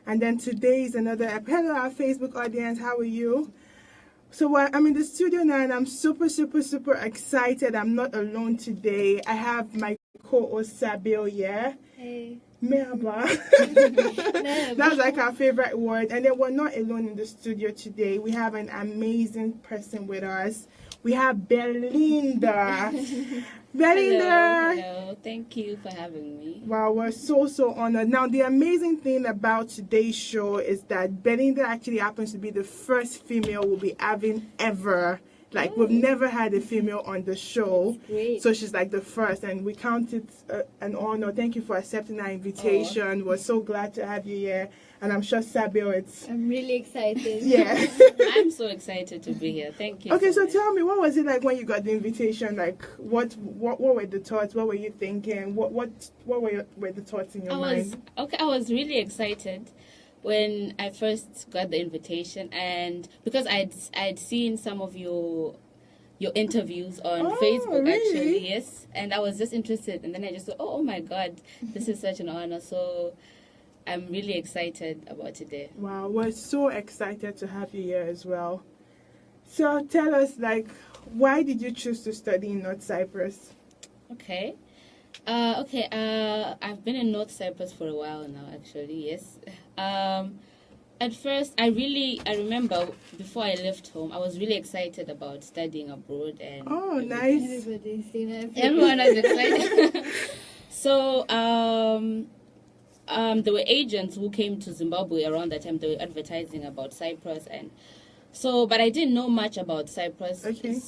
And then today is another hello, our Facebook audience. How are you? So I'm in the studio now, and I'm super excited. I'm not alone today. I have my co-host Sabil here. Hey. Merhaba. That's like our favorite word. And then we're not alone in the studio today. We have an amazing person with us. We have Belinda. Belinda. Hello. Thank you for having me. Wow, we're so honored. Now, the amazing thing about today's show is that Belinda actually happens to be the first female we'll be having ever. Like, we've never had a female on the show. Great. So she's like the first, and we count it an honor. Thank you for accepting our invitation. We're so glad to have you here. And I'm sure Sabil, I'm really excited. Yeah. I'm so excited to be here. Thank you. Okay, so much. tell me, what was it like when you got the invitation? Like, what were the thoughts? What were you thinking? What were the thoughts in your mind? I was really excited when I first got the invitation, and because I'd seen some of your interviews on Facebook, really? actually, yes, and I was just interested, and then I just thought, oh my God, this is such an honor. So I'm really excited about today. Wow, we're so excited to have you here as well. So tell us, like, why did you choose to study in North Cyprus? Okay. I've been in North Cyprus for a while now, actually, yes. At first, I remember before I left home, I was really excited about studying abroad. And nice. Everyone was excited. So, there were agents who came to Zimbabwe around that time. They were advertising about Cyprus, but I didn't know much about Cyprus. Okay.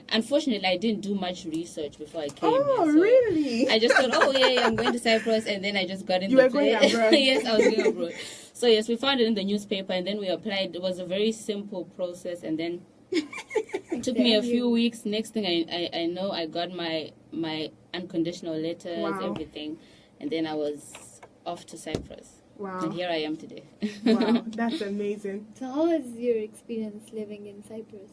Unfortunately, I didn't do much research before I came here. Oh, So really? I just thought, I'm going to Cyprus, and then I just got in You the were going abroad. Yes, I was going abroad. So yes, we found it in the newspaper, and then we applied. It was a very simple process, and then it took me a few weeks. Next thing I know, I got my unconditional letters, everything, and then I was off to Cyprus. Wow. And here I am today. Wow, that's amazing. So how was your experience living in Cyprus?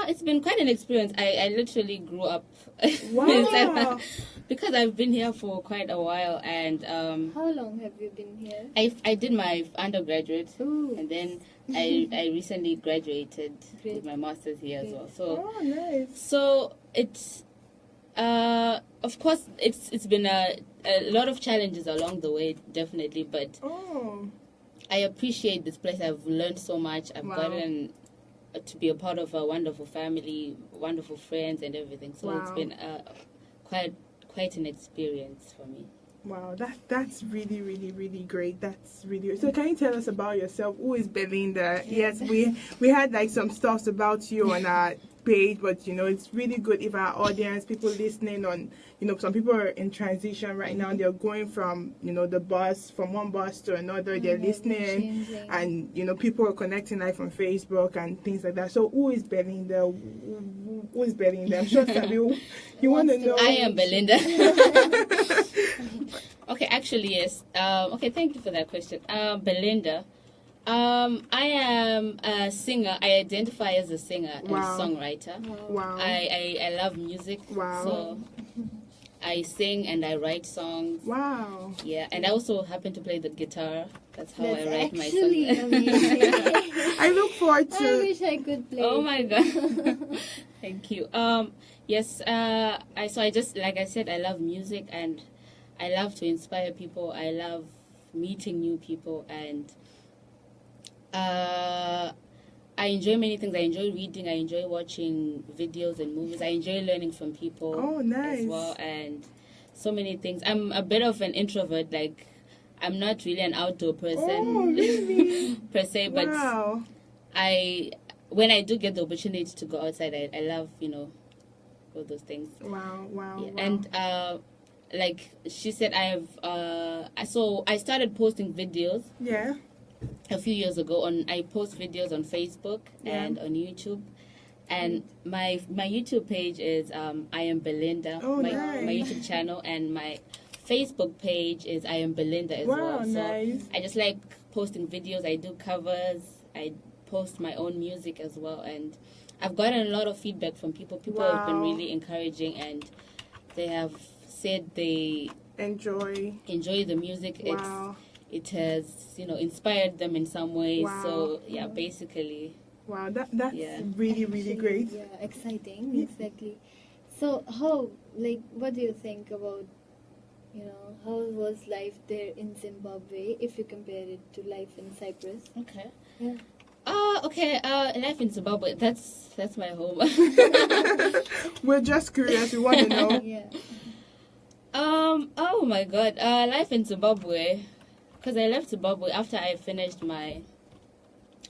It's been quite an experience. I literally grew up Wow. in Cyprus because I've been here for quite a while. And how long have you been here? I did my undergraduate. Ooh. And then I recently graduated Great. with my master's here as well. Oh, nice. So it's of course it's been a lot of challenges along the way, definitely, but I appreciate this place. I've learned so much. I've gotten to be a part of a wonderful family, wonderful friends, and everything. So it's been quite an experience for me. Wow, that's really great. That's really so. Can you tell us about yourself? Who is Belinda? Yes, we had like some stuff about you on our page, but it's really good if our audience, people listening on, some people are in transition right now. They're going from the bus, from one bus to another. They're listening, and people are connecting like from Facebook and things like that. So who is Belinda? Who is Belinda? I'm sure Sabi, you want to know. I am Belinda. Okay, actually, yes. Okay, thank you for that question. Belinda. I am a singer. I identify as a singer and songwriter. Wow. I love music. Wow. So I sing and I write songs. Wow. Yeah, and I also happen to play the guitar. That's how I write my actually songs. amazing. I look forward to. I wish I could play. Oh my God. Thank you. Yes. I just, like I said, I love music and I love to inspire people. I love meeting new people, and I enjoy many things. I enjoy reading. I enjoy watching videos and movies. I enjoy learning from people. Oh, nice. As well, and so many things. I'm a bit of an introvert. Like, I'm not really an outdoor person. Oh, really? per se, but Wow. when I do get the opportunity to go outside, I love all those things. Wow. Yeah. And like she said, I started posting videos. Yeah. A few years ago. I post videos on Facebook and on YouTube, and my YouTube page is I am Belinda. Oh, my nice. YouTube channel, and my Facebook page is I am Belinda as well. So Nice. I just like posting videos. I do covers. I post my own music as well, and I've gotten a lot of feedback from people. People have been really encouraging, and they have said they enjoy the music. Wow. it has, inspired them in some ways. Wow. So yeah, basically. Wow, that's Yeah. really, really great. Yeah, exciting. Exactly. So what do you think about, how was life there in Zimbabwe if you compare it to life in Cyprus? Okay. Yeah. Okay. Life in Zimbabwe. That's my home. We're just curious. We want to know. Yeah. Oh my God. Life in Zimbabwe. Because I left Zimbabwe after I finished my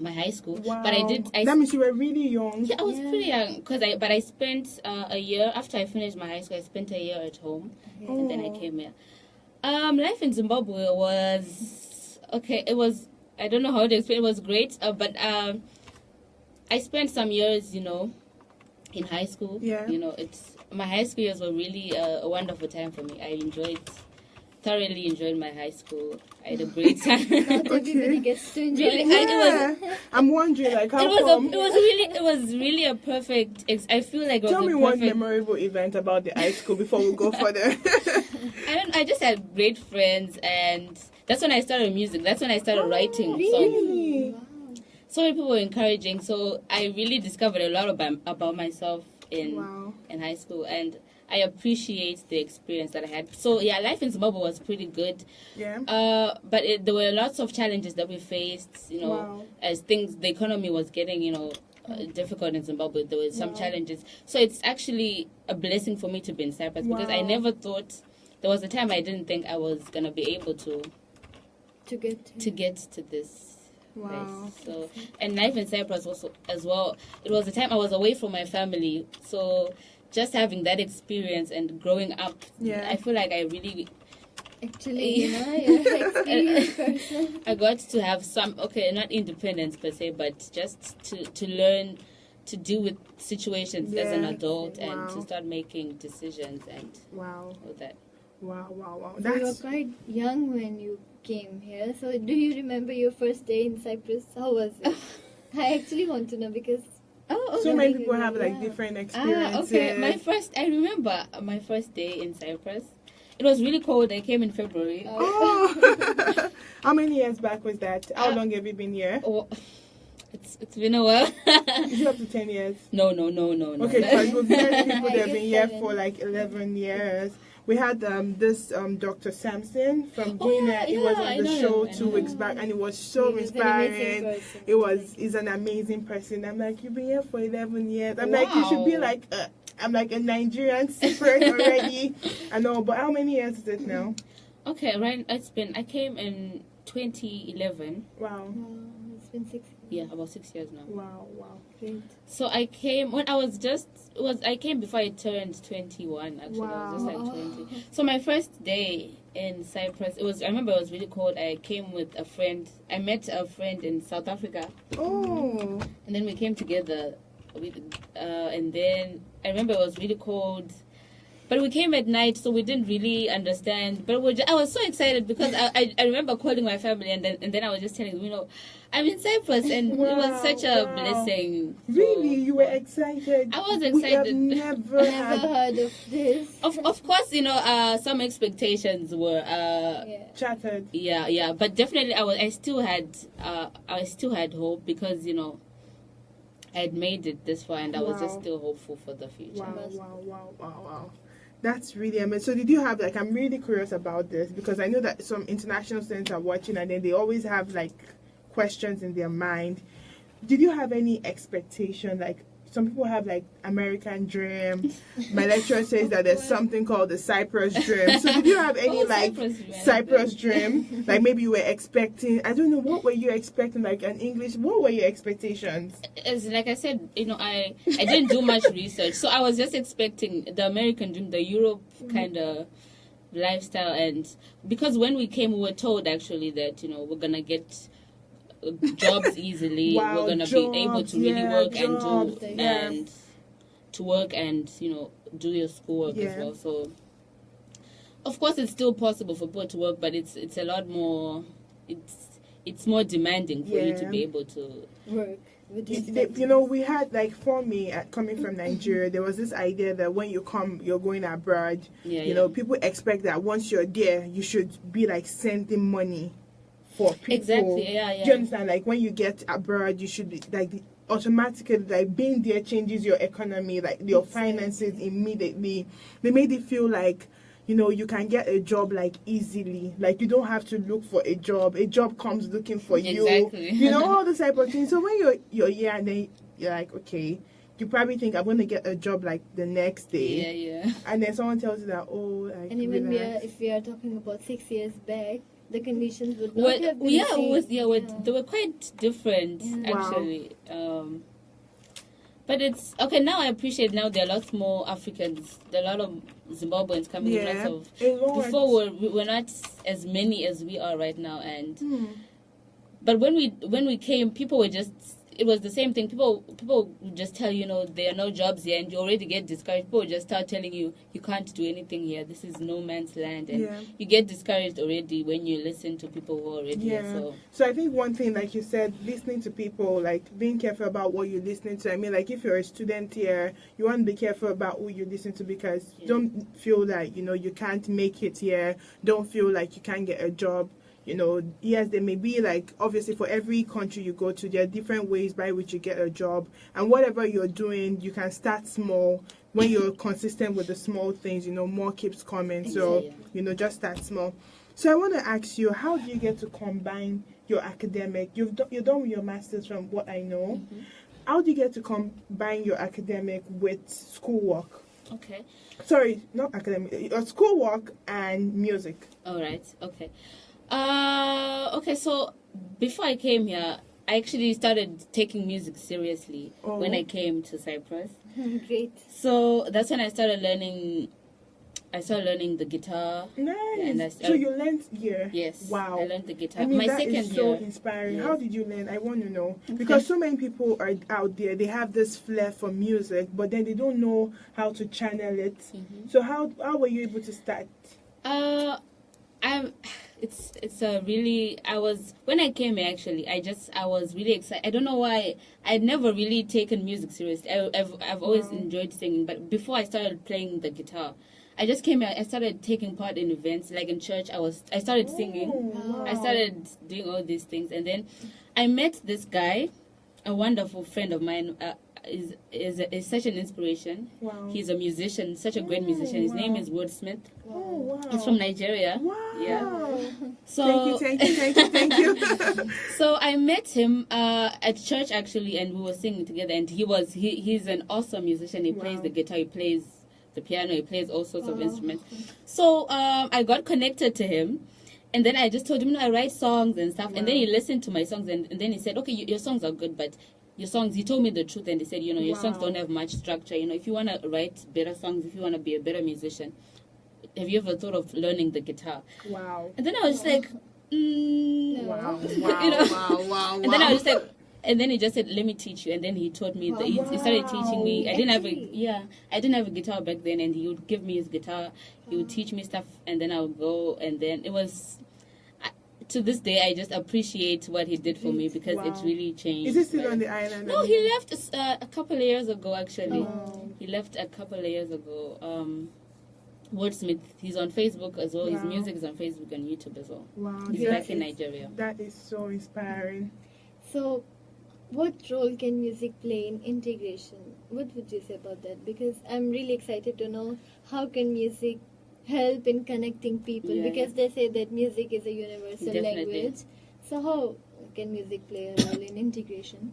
high school. Wow. But that means you were really young. Yeah, I was pretty young. But I spent a year after I finished my high school. I spent a year at home, and then I came here. Life in Zimbabwe was okay. It was, I don't know how to explain. It was great. But I spent some years, in high school. Yeah. My high school years were really a wonderful time for me. I thoroughly enjoyed my high school. I had a great time. Not everybody gets to enjoy Really, it. I'm wondering, like, how it come? was really a perfect. I feel like it was Tell me a one perfect. memorable event about the high school before we go further. I just had great friends, and that's when I started music. That's when I started writing songs. Really? Wow. So many people were encouraging. So I really discovered a lot about myself in high school, and I appreciate the experience that I had. So yeah, life in Zimbabwe was pretty good. Yeah. But there were lots of challenges that we faced. As the economy was getting difficult in Zimbabwe. There were some challenges. So it's actually a blessing for me to be in Cyprus because I never thought. There was a time I didn't think I was gonna be able to get to this place. So, and life in Cyprus also as well. It was a time I was away from my family. So just having that experience and growing up, I feel like I really Actually, you're an experienced person. I got to have some not independence per se, but just to learn to deal with situations as an adult and to start making decisions and all that. Wow. So you were quite young when you came here. So do you remember your first day in Cyprus? How was it? I actually want to know because so many people have like different experiences. I remember my first day in Cyprus. It was really cold. I came in February. How many years back was that? How long have you been here? It's been a while. Is it up to 10 years? No. Okay, because we've met people that have been here for like 11 years. We had this Dr. Samson from Guinea. He was on the show 2 weeks back, and it was so inspiring. He's an amazing person. I'm like, you've been here for 11 years. I'm like, you should be like, I'm like a Nigerian secret already. I know, but how many years is it now? Okay, right. I came in 2011. Wow. It's been 6 years. Yeah, about 6 years now. Wow. Great. So I came when I came before I turned 21. Actually, I was just like 20. So my first day in Cyprus, I remember it was really cold. I came with a friend. I met a friend in South Africa. Oh. And then we came together. And then I remember it was really cold. But we came at night, so we didn't really understand. But I was so excited because I remember calling my family, and then I was just telling them, I'm in Cyprus, and it was such a blessing. Really? You were excited? I was excited. We have never heard of this. Of course, some expectations were shattered. Yeah. But definitely, I still had hope because I had made it this far, and I was just still hopeful for the future. Wow. That's really amazing. So did you have I'm really curious about this because I know that some international students are watching and then they always have questions in their mind. Did you have any expectation? Some people have American dream. My lecturer says that there's something called the Cyprus dream. So did you have any Cyprus dream? Maybe you were expecting, I don't know, what were you expecting? An English, what were your expectations? As like I said, I didn't do much research. So I was just expecting the American dream, the Europe kind of lifestyle. And because when we came, we were told actually that, we're going to get jobs easily. We're gonna be able to really work and to work and do your schoolwork as well. So of course it's still possible for people to work, but it's a lot more. It's more demanding for you to be able to work. We had for me coming from Nigeria, there was this idea that when you come, you're going abroad. People expect that once you're there, you should be sending money for people. Exactly, yeah. Do you understand? Like when you get abroad, you should be like automatically, like being there changes your economy, like your finances immediately. They made it feel like, you know, you can get a job like easily. Like you don't have to look for a job. A job comes looking for you. Exactly. You know, all this type of things. So when you're here and then you're like, okay, you probably think I'm going to get a job like the next day. Yeah. And then someone tells you that, oh, like, and even if we are talking about 6 years back, the conditions would not have been they were quite different actually. But it's okay now. I appreciate now there are lots more Africans. There are a lot of Zimbabweans coming. Before we were not as many as we are right now, but when we came, people were just. It was the same thing. People would just tell you, there are no jobs here, and you already get discouraged. People would just start telling you, you can't do anything here. This is no man's land, and you get discouraged already when you listen to people who are already here. So I think one thing, like you said, listening to people, like being careful about what you're listening to. I mean, like if you're a student here, you want to be careful about who you listen to, because don't feel like you can't make it here. Don't feel like you can't get a job. Yes, there may be, like, obviously for every country you go to, there are different ways by which you get a job. And whatever you're doing, you can start small. When you're consistent with the small things, more keeps coming. So, just start small. So I want to ask you, how do you get to combine your academic? You're done with your master's from what I know. Mm-hmm. How do you get to combine your academic with schoolwork? Okay. Sorry, not academic. Schoolwork and music. All right. Okay. Okay, so before I came here, I actually started taking music seriously when I came to Cyprus. Great. So that's when I started learning the guitar. Nice. So you learned here? Yes. Wow. I learned the guitar. I mean, my that second is so year. inspiring. Yes. How did you learn? I want to know. Because so many people are out there, they have this flair for music, but then they don't know how to channel it. Mm-hmm. So how were you able to start? When I came here, actually, I was really excited. I don't know why. I'd never really taken music seriously. I've always enjoyed singing, but before I started playing the guitar, I just came here. I started taking part in events, like in church. I started singing. Wow. I started doing all these things, and then I met this guy, a wonderful friend of mine. Is such an inspiration. Wow. He's a musician, such a great musician. His name is Wordsmith. Oh, wow. He's from Nigeria. Wow. Yeah. So Thank you. So I met him at church actually, and we were singing together. And he's an awesome musician. He plays the guitar, he plays the piano, he plays all sorts of instruments. So I got connected to him. And then I just told him, I write songs and stuff. Wow. And then he listened to my songs, and then he said, okay, your songs are good, but your songs, he told me the truth, and he said, your songs don't have much structure. If you want to write better songs, if you want to be a better musician, have you ever thought of learning the guitar? Wow. And then I was just like, Wow. Wow. And then I was just like, and then he just said, let me teach you. And then he taught me, he started teaching me. I didn't have a guitar back then, and he would give me his guitar. He would teach me stuff, and then I would go, and then it was... To this day, I just appreciate what he did for me, because it really changed. Is he still on the island? No, he left a couple of years ago, actually. He left a couple of years ago. Wordsmith, he's on Facebook as well. His music is on Facebook and YouTube as well. Wow. He's back in Nigeria. That is so inspiring. So, what role can music play in integration? What would you say about that? Because I'm really excited to know how can music help in connecting people, because they say that music is a universal language. So how can music play a role in integration?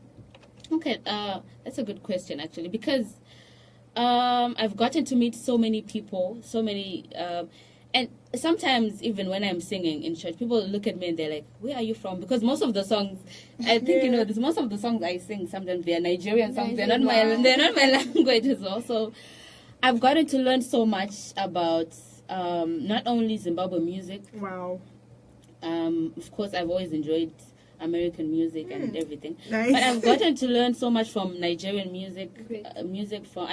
Okay, that's a good question actually, because I've gotten to meet so many people, and sometimes even when I'm singing in church, people look at me and they're like, where are you from? Because most of the songs, I think most of the songs I sing, sometimes they're Nigerian songs. They're not my language as well. So I've gotten to learn so much about not only Zimbabwe music. Wow. Of course, I've always enjoyed American music and everything. Nice. But I've gotten to learn so much from Nigerian music, music from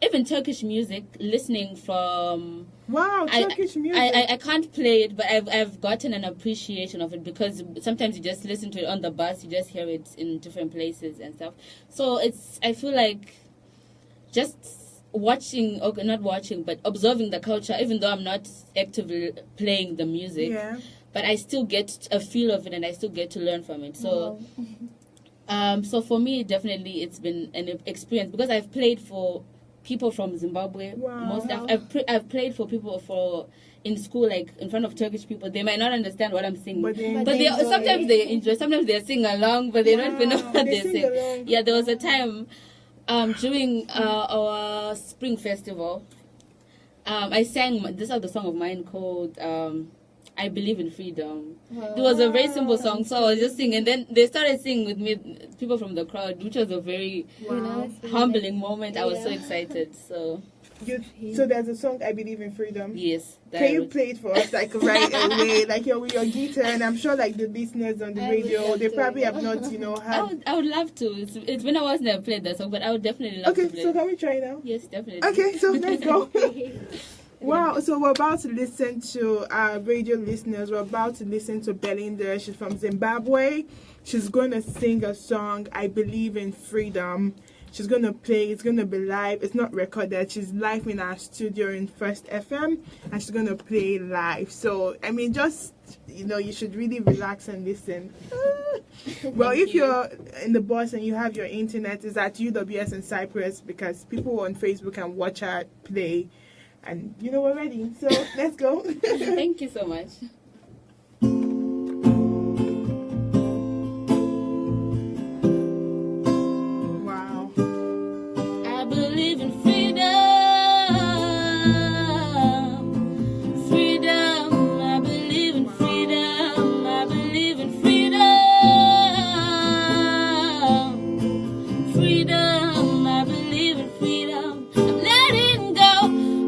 even Turkish music. Listening from Turkish music. I can't play it, but I've gotten an appreciation of it, because sometimes you just listen to it on the bus, you just hear it in different places and stuff. So I feel like just watching, or not watching, but observing the culture, even though I'm not actively playing the music. but I still get a feel of it and I still get to learn from it. So so for me, definitely it's been an experience because I've played for people from Zimbabwe. Wow. I've played for people in school, like in front of Turkish people. They might not understand what I'm singing, but sometimes they enjoy. Sometimes they sing along, but they don't even know what they're saying. Yeah, there was a time during our spring festival, I sang this other song of mine called I Believe in Freedom. It was a very simple song, so I was just singing, and then they started singing with me, people from the crowd, which was a very humbling moment. I was so excited. So there's a song, I Believe in Freedom. Yes. Can you play it for us, like right away, like with your guitar? And I'm sure, like the listeners on the radio, they probably have not, had. I would love to. It's been a while since I've played that song, but I would definitely love to play. Okay, so can we try now? Yes, definitely. Okay, so let's go. Wow, so we're about to listen to our radio listeners. We're about to listen to Belinda. She's from Zimbabwe. She's going to sing a song, I Believe in Freedom. She's going to play. It's going to be live. It's not recorded. She's live in our studio in First FM, and she's going to play live. So, I mean, just, you should really relax and listen. Well, if you're in the bus and you have your internet, it's at UWS in Cyprus, because people on Facebook can watch her play. And we're ready, so let's go. Thank you so much. Wow. I believe in freedom. Freedom. I believe in freedom. I believe in freedom. Freedom. I believe in freedom. I'm letting go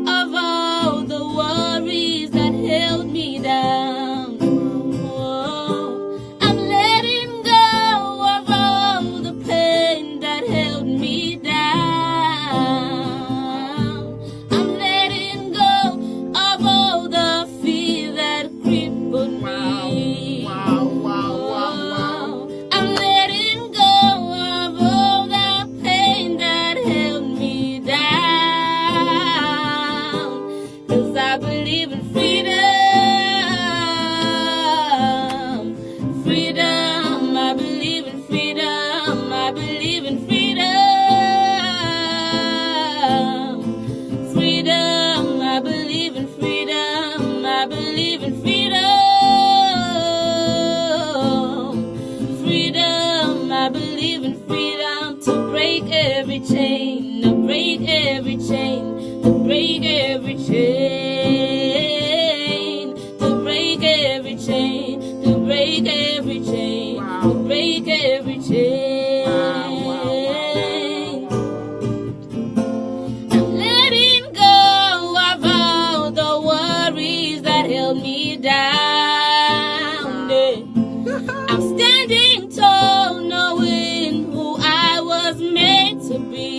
of all the worries that held me down. Oh, I'm letting go of all the pain that held me down. I'm letting go of all the fear that crippled me. Oh, I'm letting go of all the pain that held me down. 'Cause I believe in freedom. Freedom, I believe in freedom. I believe in freedom. Freedom, I believe in freedom. I believe in freedom. Freedom, I believe in freedom to break every chain, to break every chain, to break every chain, to break every chain, to break every chain, to break every chain. I'm letting go of all the worries that held me down. I'm standing tall, knowing who I was meant to be.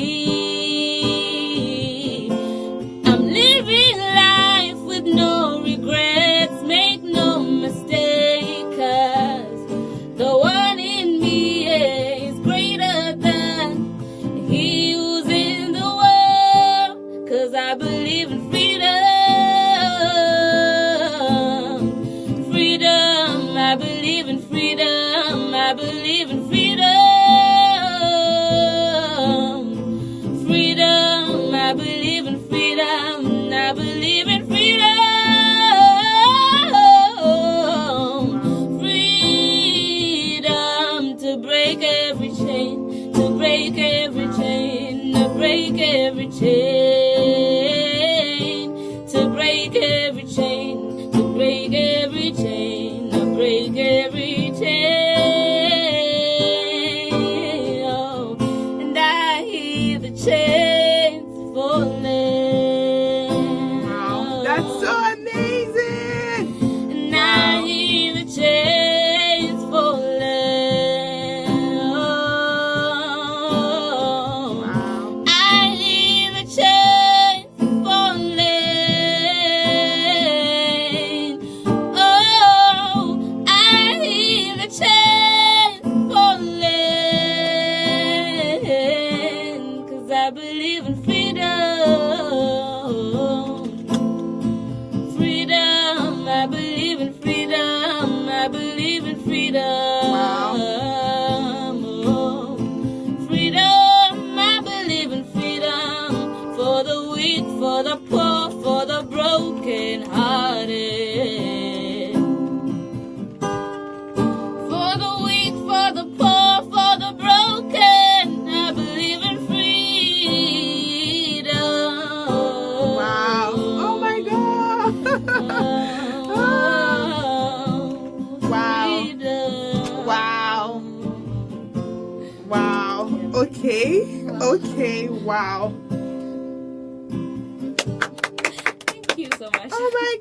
I'm living life with no regrets, make no mistake, 'cause the one in me is greater than he who's in the world. 'Cause I believe in freedom. Freedom, I believe in freedom. I believe in freedom. Freedom, I believe in freedom. I believe in freedom. Freedom to break every chain, to break every chain, to break every chain, to break every chain, to break every chain, to break every chain. Oh, and I hear the chains falling. Wow, that's so amazing. And I hear the chains falling. Oh, Wow. I hear the chains Wow. Wow. Okay. Okay. Wow. Thank you so much. Oh my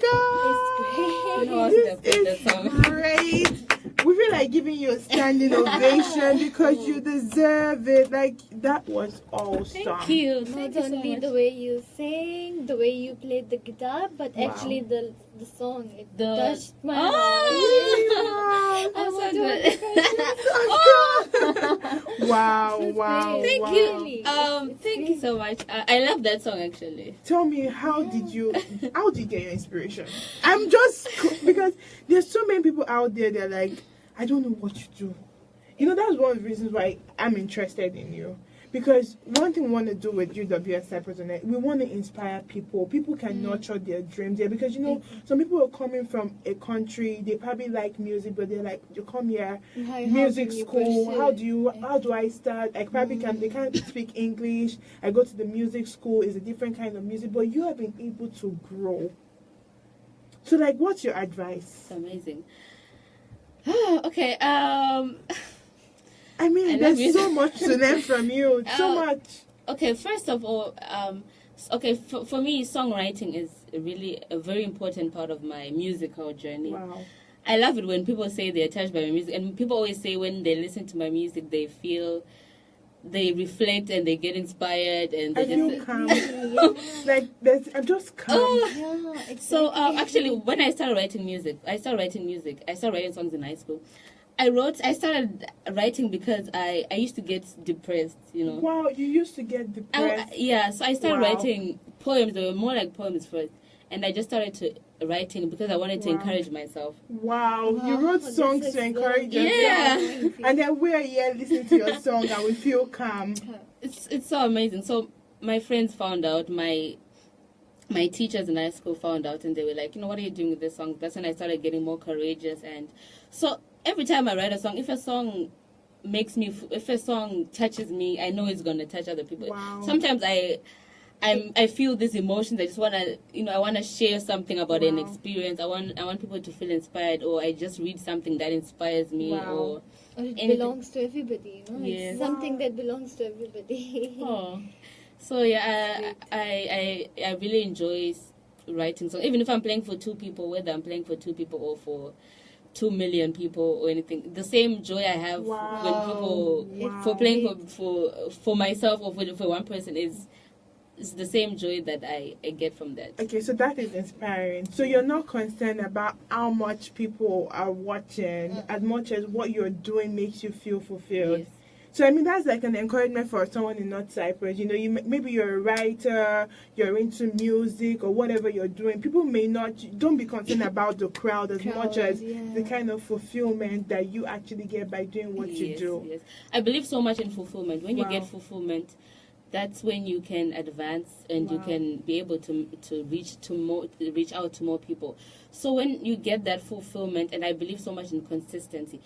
God. It's great. This is great. We feel like giving you a standing ovation because you deserve it. Like, that was awesome. Thank you. Not Thank you so only much. the way you sang, the way you played the guitar, but Wow. actually the song, it The- touched my Oh! heart. Wow. I so want to good. Wow, That's wow, great. Thank wow. you. Really. Thank you so much. I love that song actually. Tell me, how did you get your inspiration? I'm just, because there's so many people out there, they're like, I don't know what you do. You know, that's one of the reasons why I'm interested in you. Because one thing we want to do with UWS Cyprus, we want to inspire people. People can nurture their dreams there. Because, you know, some people are coming from a country, they probably like music, but they're like, you come here, music can you school, pursue it? how do I start? Like, probably they can't speak English. I go to the music school, it's a different kind of music, but you have been able to grow. So, like, what's your advice? It's amazing. Okay. I mean, I love there's music. so much to learn from you. So much. Okay, first of all, for me, songwriting is really a very important part of my musical journey. Wow. I love it when people say they're touched by my music, and people always say when they listen to my music, they reflect and they get inspired, and they I feel just. calm. Yeah. Like, I'm just calm. Oh. Yeah, So exactly. actually, when I started writing music, I started writing songs in high school. I started writing because I used to get depressed, you know. Wow, you used to get depressed. Yeah, so I started Wow. writing poems. They were more like poems first, and I just started writing because I wanted to Wow. encourage myself. Wow, you Wow, wrote this songs is to encourage good. yourself. Yeah. And then we're here listening to your song and we feel calm. It's so amazing. So my friends found out, my teachers in high school found out, and they were like, you know, what are you doing with this song? That's when I started getting more courageous. And so every time I write a song, if a song touches me, I know it's gonna touch other people. Wow. Sometimes I feel these emotions. I just wanna, I wanna share something about an Wow. experience. I want people to feel inspired, or I just read something that inspires me, Wow. or Or it anything. belongs to everybody, you know? Yes. It's something that belongs to everybody. oh. So yeah, I really enjoy writing songs. Even if I'm playing for 2 people, whether I'm playing for 2 people or for 2 million people or anything, the same joy I have Wow. when people Wow. for playing for myself or for one person is the same joy that I get from that. Okay, so that is inspiring. So you're not concerned about how much people are watching, as much as what you're doing makes you feel fulfilled. Yes. So I mean, that's like an encouragement for someone in North Cyprus. You know, maybe you're a writer, you're into music or whatever you're doing. People may not. Don't be concerned about the crowd as much as the kind of fulfillment that you actually get by doing what you do. Yes, I believe so much in fulfillment. When you Wow. get fulfillment, that's when you can advance and you Wow. can be able to reach out to more people. So when you get that fulfillment, and I believe so much in consistency.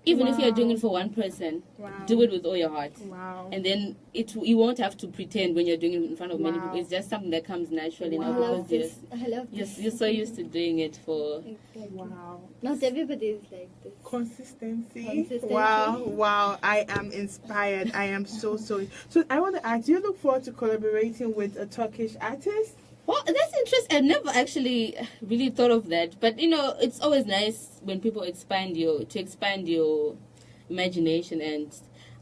Even if you're doing it for one person, Wow. do it with all your heart. Wow. And then you won't have to pretend when you're doing it in front of many Wow. people. It's just something that comes naturally Wow. now I love because this. I love this. you're so used to doing it for. Exactly. Wow. Not everybody is like this. Consistency. Consistency. Wow. I am inspired. I am so. So I want to ask, do you look forward to collaborating with a Turkish artist? Well, that's interesting. I've never actually really thought of that. But, it's always nice when people expand your imagination. And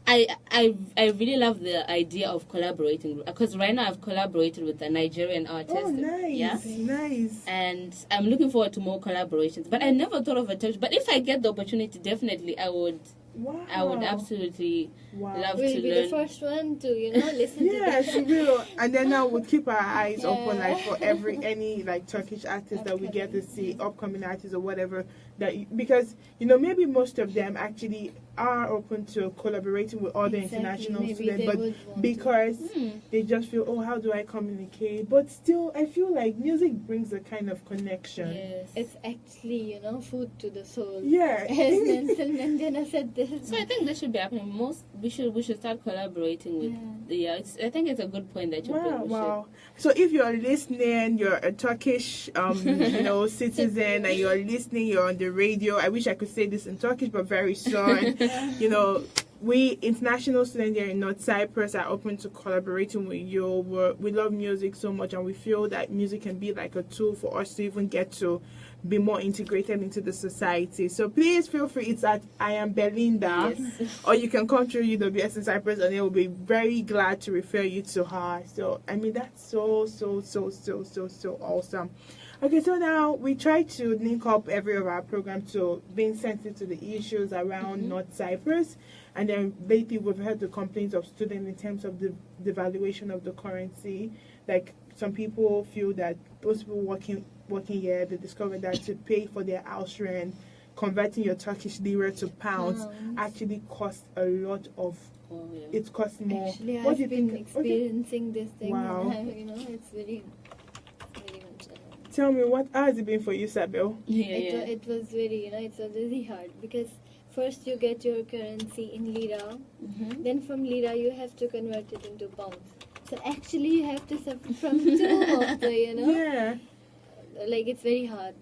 I really love the idea of collaborating. Because right now I've collaborated with a Nigerian artist. Oh, nice. Yeah. Nice. And I'm looking forward to more collaborations. But I never thought of a Turkish. But if I get the opportunity, definitely I would. Wow. I would absolutely love We'll to be learn. the first one to, listen Yes, to we will. And then now we'll keep our eyes open, Yeah. like for any like Turkish artist that we get to see, upcoming artists or whatever. Because maybe most of them actually are open to collaborating with other Exactly. international Maybe students, they but would want because Hmm. they just feel, oh, how do I communicate? But still, I feel like music brings a kind of connection. Yes. It's actually, food to the soul. Yeah. As Nelson Mandela said this. So I think this should be happening. We should start collaborating with. Yeah. I think it's a good point that you bring. We should. Wow. So if you're listening, you're a Turkish, citizen, and you're listening, you're on the the radio. I wish I could say this in Turkish, but very soon. You know, we international students here in North Cyprus are open to collaborating with you. We love music so much, and we feel that music can be like a tool for us to even get to be more integrated into the society. So please feel free. It's at I am Belinda, or you can come through UWS in Cyprus, and they will be very glad to refer you to her. So I mean, that's so awesome. Okay, so now we try to link up every of our program to being sensitive to the issues around North Cyprus. And then lately we've heard the complaints of students in terms of the devaluation of the currency. Like some people feel that those people working here, they discovered that to pay for their house rent, converting your Turkish lira to pounds actually costs a lot of. It costs more. Actually, I've been experiencing this thing. Wow. You know, it's very much. Tell me, how has it been for you, Sabel? It was very, it was very hard because first you get your currency in lira, then from lira you have to convert it into pounds. So actually you have to suffer from two of the, Yeah. Like it's very hard.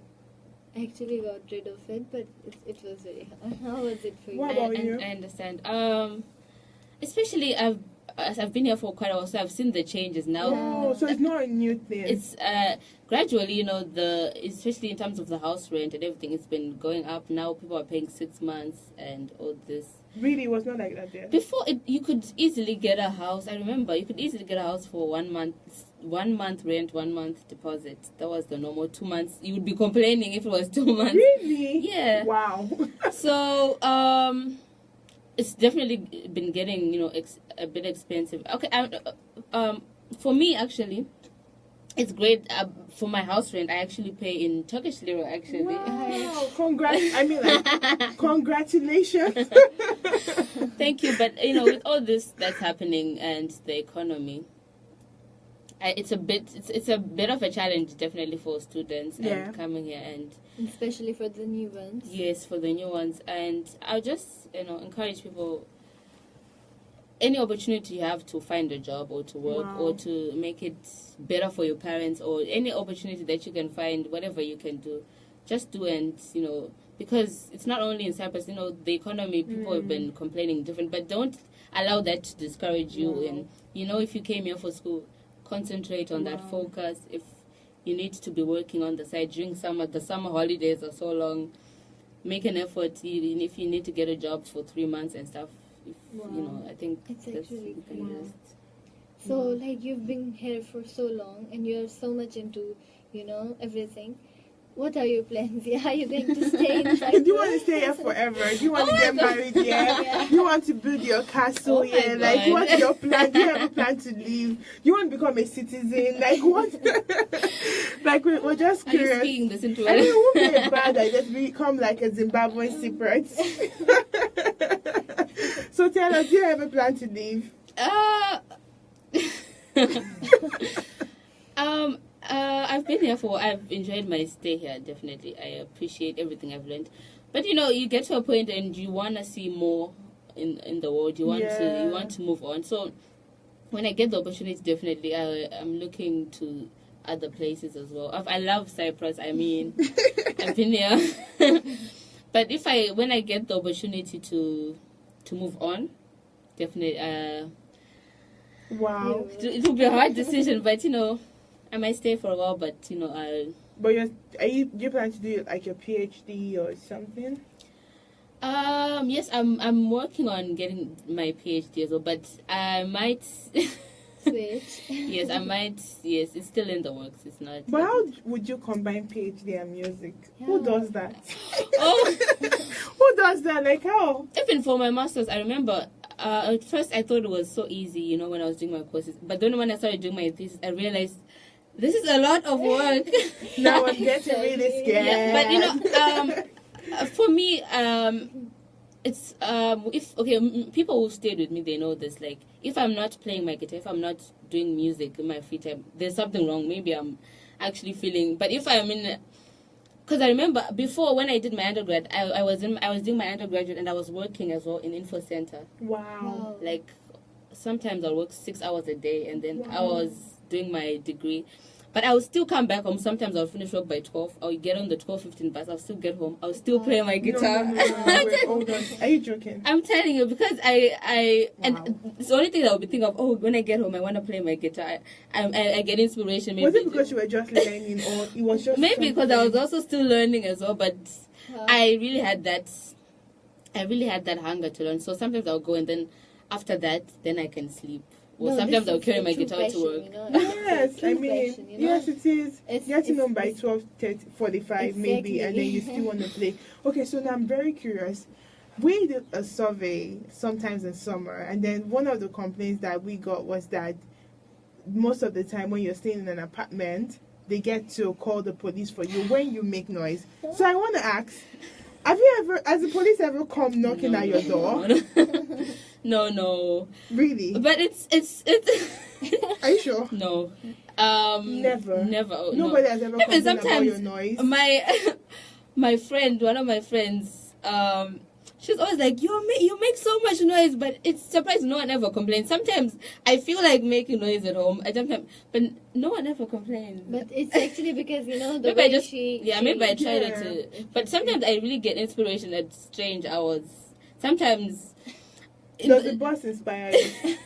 I actually got rid of it, but it was very hard. How was it for you? What about you? I understand. Especially I've been here for quite a while, so I've seen the changes now. Oh, so it's not a new thing. It's gradually, especially in terms of the house rent and everything, it's been going up. Now people are paying 6 months and all this. Really, it was not like that there. Before, you could easily get a house. I remember you could easily get a house for 1 month rent, 1 month deposit. That was the normal. 2 months, you would be complaining if it was 2 months. Really? Yeah. Wow. So, it's definitely been getting, a bit expensive. Okay, for me, actually, it's great. For my house rent, I actually pay in Turkish lira, actually. Wow. Congratulations. Thank you. But, with all this that's happening and the economy, it's a bit of a challenge, definitely, for students and coming here, and especially for the new ones. Yes, for the new ones. And I'll just encourage people, any opportunity you have to find a job or to work or to make it better for your parents, or any opportunity that you can find, whatever you can do, just do. And because it's not only in Cyprus, the economy, people have been complaining different, but don't allow that to discourage you. And if you came here for school, concentrate on that, focus. If you need to be working on the side during the summer holidays are so long, make an effort. Even if you need to get a job for 3 months and stuff, I think it's actually great. So, like, you've been here for so long and you're so much into, everything. What are your plans? Are you going to stay in Cyprus? Do you want to stay here forever? Do you want to get married here? Do you want to build your castle here? Like, what's your plan? Do you have a plan to leave? Do you want to become a citizen? Like, what? Like, we're just curious. Are you speaking this into it? I mean, it won't be bad. I just become like a Zimbabwean secret. So tell us, do you have a plan to leave? I've been here I've enjoyed my stay here, definitely. I appreciate everything I've learned. But, you get to a point and you want to see more in the world. You want to move on. So when I get the opportunity, definitely, I'm looking to other places as well. I love Cyprus. I mean, I've been here. But when I get the opportunity to move on, definitely, wow. It will be a hard decision, but, I might stay for a while, but, I'll... But do you plan to do, like, a PhD or something? Yes, I'm working on getting my PhD as well, but I might... Switch. Yes, I might. Yes, it's still in the works. It's not. But how would you combine PhD and music? Yeah. Who does that? Oh, who does that? Like how? Even for my masters, I remember. At first, I thought it was so easy, when I was doing my courses. But then when I started doing my thesis, I realized this is a lot of work. Now I'm getting really scared. Yeah, but for me, it's people who stayed with me, they know this. Like, if I'm not playing my guitar, if I'm not doing music in my free time, there's something wrong. Maybe I'm actually feeling. But if I'm in, because I remember before when I did my undergrad, I was doing my undergraduate and I was working as well in info center. Wow. Like sometimes I'll work 6 hours a day, and then I was doing my degree. But I will still come back home. Sometimes I'll finish work by 12. I'll get on the 12:15 bus. I'll still get home. I'll still play my guitar. No, wait, hold on. Are you joking? I'm telling you, because and it's the only thing that I'll be thinking of. Oh, when I get home, I want to play my guitar. I get inspiration. Maybe was it because you were just learning, or it was just maybe because I was also still learning as well? But I really had that. I really had that hunger to learn. So sometimes I'll go, and then after that, then I can sleep. Or sometimes I'll carry my guitar to work. You know? Yes, I mean, passion, you know? yes, it is. Getting home by 12:45 maybe, and then you still want to play. Okay, so now I'm very curious. We did a survey sometimes in summer, and then one of the complaints that we got was that most of the time when you're staying in an apartment, they get to call the police for you when you make noise. So I want to ask, has the police ever come knocking at your door? No. Really? But it's. Are you sure? No. Never. Nobody has ever complained about your noise. My friend, one of my friends, she's always like, you make so much noise, but it's surprised no one ever complains. Sometimes I feel like making noise at home. But no one ever complains. But it's actually because, you know, the maybe way maybe I try to. But sometimes I really get inspiration at strange hours. Sometimes. Does the boss inspire you?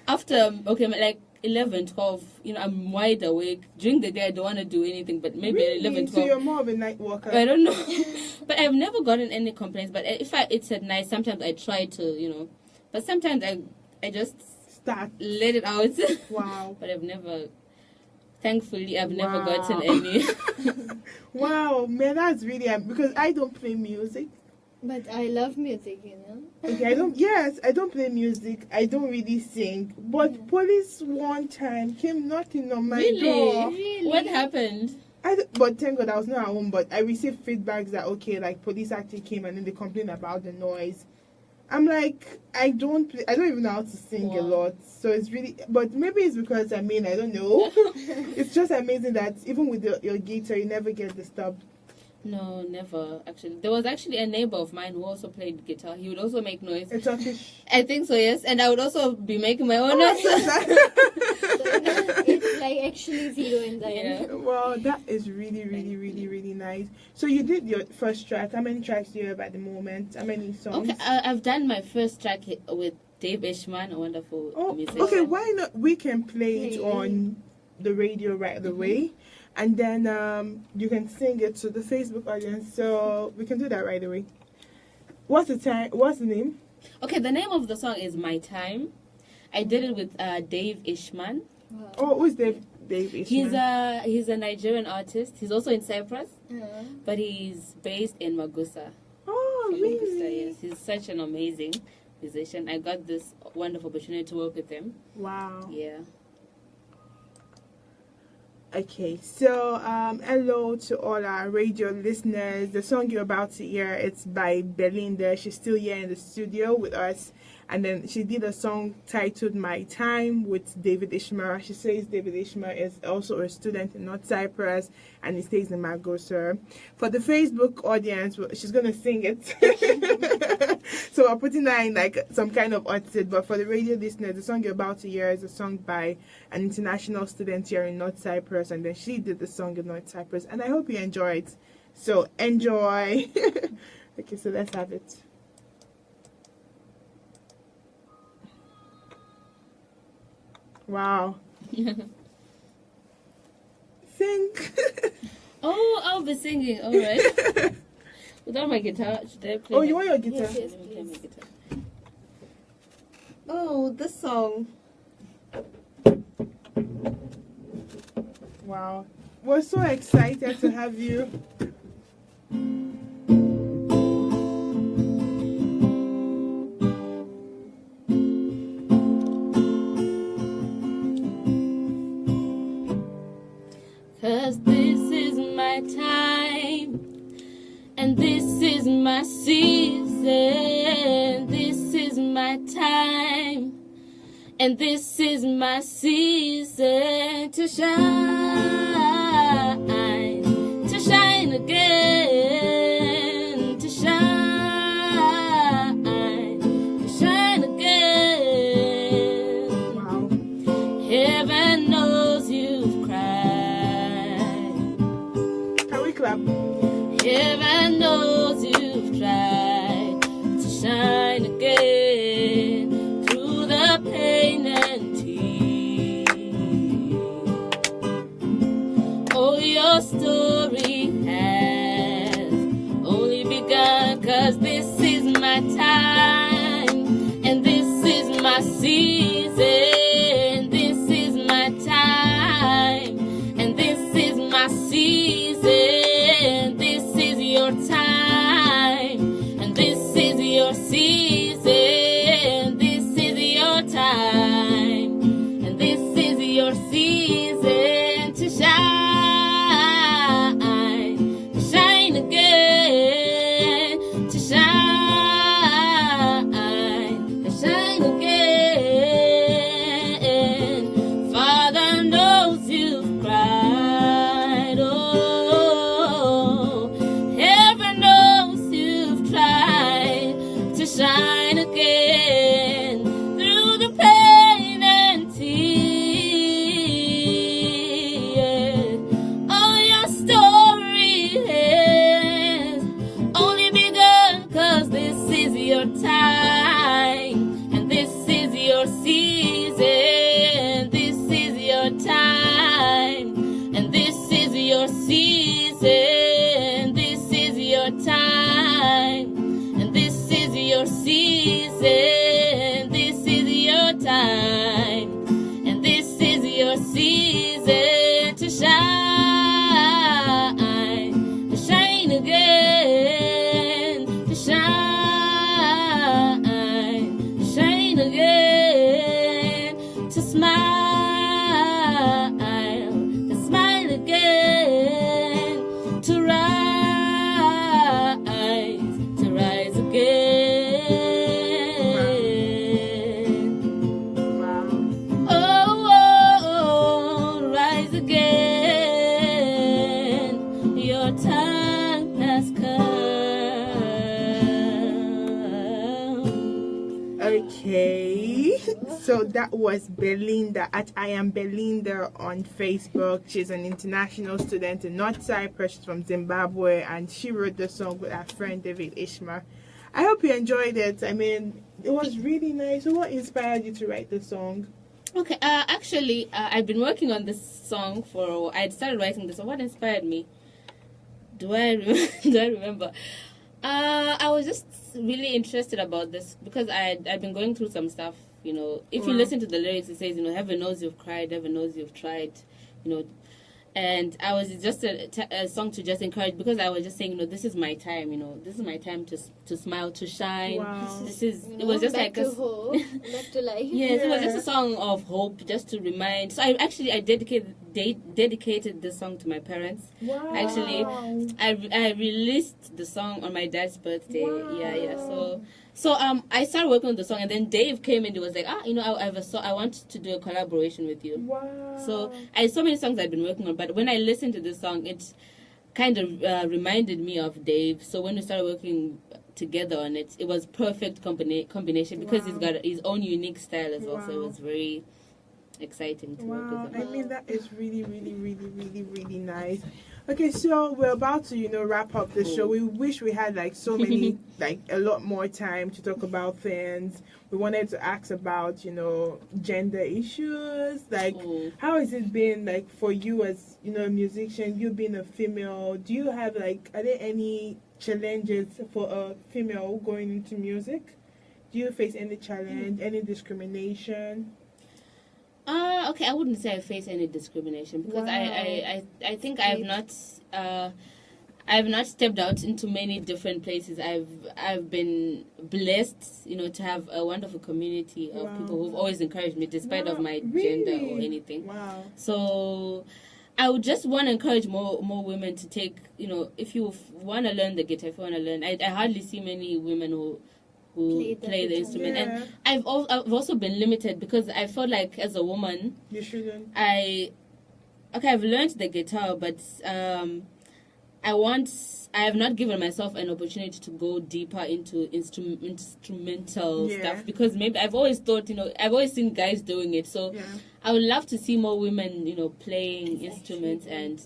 After, like 11, 12, you know, I'm wide awake. During the day, I don't want to do anything, but maybe really? 11, 12. So you're more of a night walker? I don't know. But I've never gotten any complaints. But if it's at night, sometimes I try to, you know. But sometimes I just let it out. Wow. But thankfully, I've never gotten any. Wow, man, that's really, because I don't play music. But I love music, you know. Okay, I don't play music. I don't really sing. But police one time came knocking on my door. Really? What happened? But thank God I was not at home. But I received feedbacks that like police actually came and then they complained about the noise. I'm like, I don't even know how to sing a lot. So it's really, but maybe it's because I don't know. It's just amazing that even with your guitar, you never get disturbed. No, never. Actually, there was actually a neighbor of mine who also played guitar. He would also make noise. A Turkish. I think so, yes. And I would also be making my own noise. So, it's like actually zero in the end. Wow, that is really, really, really, really nice. So you did your first track. How many tracks do you have at the moment? How many songs? Okay, I've done my first track with Dave Ishman, a wonderful musician. Okay, why not? We can play it on the radio right away. And then you can sing it to the Facebook audience. So we can do that right away. What's the name? Okay, the name of the song is My Time. I did it with Dave Ishman. Wow. Oh, who's Dave Ishman? He's a Nigerian artist. He's also in Cyprus, but he's based in Magusa. Oh, really? Magusa, yes. He's such an amazing musician. I got this wonderful opportunity to work with him. Wow. Yeah. Okay, so hello to all our radio listeners. The song you're about to hear, it's by Belinda. She's still here in the studio with us. And then she did a song titled My Time with David Ishmael. She says David Ishmael is also a student in North Cyprus and he stays in Magosa. For the Facebook audience, she's going to sing it. So we're putting that in like some kind of artist. But for the radio listeners, the song you're about to hear is a song by an international student here in North Cyprus. And then she did the song in North Cyprus. And I hope you enjoy it. So enjoy. Okay, so let's have it. Wow. Sing. Oh, I'll be singing. All right. Without my guitar, should I play? Oh, you want your guitar? Yes, Let me play my guitar. Oh, this song. Wow. We're so excited to have you. Cause this is my time, and this is my season. This is my time, and this is my season to shine again, to shine again. Wow. Heaven knows you've cried. time, and this is my season. This is my time, and this is my season. This is your time, and this is your season. This is your time, and this is your season to shine, to shine again, to shine, to shine again. Father knows you've cried, oh, heaven knows you've tried to shine again through the pain and tears. All your story has only begun, 'cause this is your time, and this is your season. This is your time, and this is your season. This is your time, and this is your season. This is your time, and this is your season to shine, to shine again, to shine, to shine again, to smile again, to rise again. Wow. Oh, rise again. Your time has come. Okay, so that was Belinda at I Am Belinda on Facebook. She's an international student in North Cyprus. She's from Zimbabwe, and she wrote the song with her friend David Ishmael. I hope you enjoyed it. I mean, it was really nice. So what inspired you to write the song? Okay, actually, I've been working on this song for. I started writing this song. What inspired me? Do I do I remember? I was just really interested about this because I've been going through some stuff. You know, if you listen to the lyrics, it says, you know, heaven knows you've cried, heaven knows you've tried, you know. And I was just a song to just encourage, because I was just saying, you know, this is my time, you know, this is my time to smile, to shine. Wow. This is, You it know, was just back like to hope, back to life. Yes, it was just a song of hope, just to remind. So I dedicated the song to my parents. Wow. Actually, I released the song on my dad's birthday. Wow. Yeah. So I started working on the song, and then Dave came and he was like, you know, I have a song. I want to do a collaboration with you. Wow. So I had so many songs I've been working on, but when I listened to this song, it kind of reminded me of Dave. So when we started working together on it, it was perfect combination, because he's got his own unique style as well. So it was very exciting to work with him. I mean, that is really, really, really, really, really nice. Okay, so we're about to, you know, wrap up the show. We wish we had like so many, like a lot more time to talk about things. We wanted to ask about, you know, gender issues. Like, how has it been, like, for you as, you know, a musician, you being a female? Do you have, like, are there any challenges for a female going into music? Do you face any challenge, any discrimination? Okay, I wouldn't say I face any discrimination, because I think I have not stepped out into many different places. I've been blessed, you know, to have a wonderful community of people who've always encouraged me, despite of my gender or anything. Wow. So I would just want to encourage more women to take, you know, if you want to learn the guitar, if you want to learn, I hardly see many women who play the instrument. Yeah. And I've also been limited, because I felt like as a woman, you shouldn't. I've learned the guitar, but I have not given myself an opportunity to go deeper into instrumental stuff, because maybe I've always thought, you know, I've always seen guys doing it. So I would love to see more women, you know, playing instruments and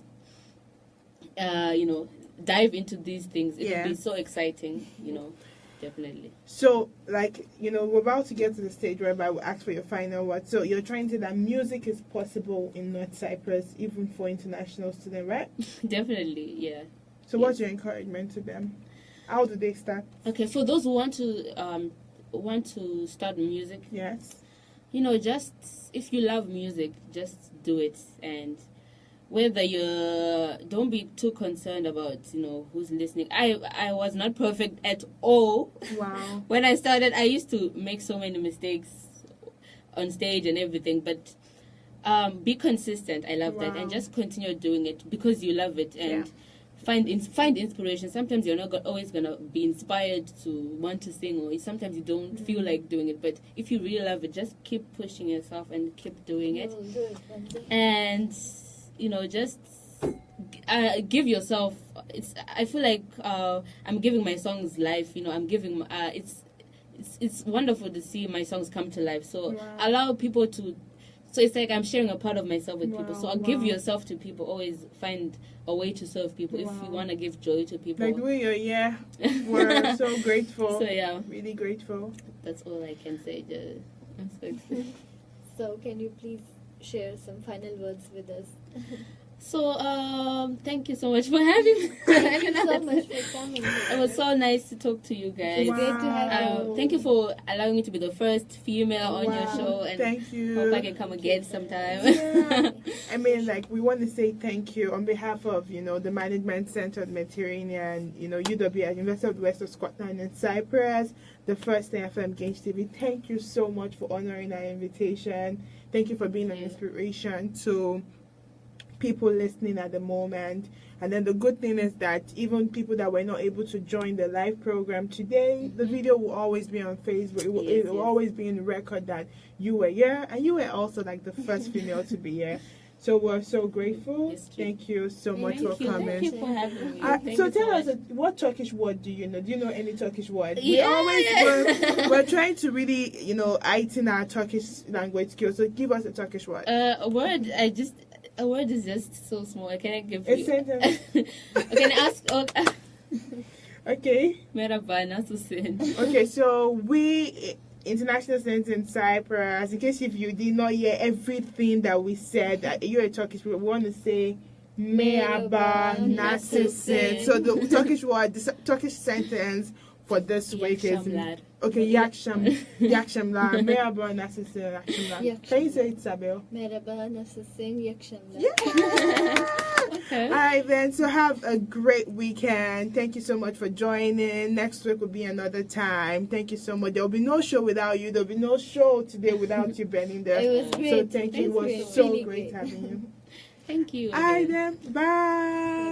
you know, dive into these things. It would be so exciting, you know. Definitely. So, like, you know, we're about to get to the stage whereby we ask for your final word. So, you're trying to say that music is possible in North Cyprus, even for international students, right? Definitely, yeah. So, what's your encouragement to them? How do they start? Okay, for those who want to start music, Yes. you know, just if you love music, just do it. And whether don't be too concerned about, you know, who's listening. I was not perfect at all. Wow. When I started, I used to make so many mistakes on stage and everything, but be consistent. I love that, and just continue doing it because you love it, and find inspiration. Sometimes you're not always gonna be inspired to want to sing, or sometimes you don't feel like doing it. But if you really love it, just keep pushing yourself and keep doing it. And you know, just give yourself. I feel like I'm giving my songs life. You know, I'm giving. It's wonderful to see my songs come to life. So allow people to. So it's like I'm sharing a part of myself with people. So give yourself to people. Always find a way to serve people. If you want to give joy to people. Like we are, we're so grateful. So yeah, really grateful. That's all I can say. I'm so excited. So can you please share some final words with us? So, thank you so much for having me. Thank you so much for coming. It was so nice to talk to you guys. It's great to have you. Thank you for allowing me to be the first female on your show. And thank you. Hope I can come again sometime. Yeah. I mean, like, we want to say thank you on behalf of, you know, the Management Centre of the Mediterranean, you know, UW at University of the West of Scotland and Cyprus, the First FM Gauge TV. Thank you so much for honouring our invitation. Thank you for being an inspiration to people listening at the moment. And then the good thing is that even people that were not able to join the live program today, the video will always be on Facebook. It will always be in the record that you were here, and you were also like the first female to be here. So we're so grateful. Thank you so much for coming. Thank you for having me. So tell us, what Turkish word do you know? Do you know any Turkish word? Yeah. We're trying to really, you know, heighten our Turkish language skills. So give us a Turkish word. A word is just so small. I cannot give A you. sentence. Can I ask? Okay. Merhaba, nasılsın? Okay, so we international students in Cyprus, in case if you did not hear everything that we said, you're a Turkish people, we want to say merhaba, nasılsın. So the Turkish word, the Turkish sentence for this week is okay, yakşamlar. Merhaba, nasılsın, yakşamlar. Can you say it, Sabel? Merhaba, nasılsın, yakşamlar. Yeah. Okay. All right, then. So have a great weekend. Thank you so much for joining. Next week will be another time. Thank you so much. There will be no show without you. There will be no show today without you, Belinda. It was great. So thank you. It was so really great having you. Thank you. All right, then. Bye.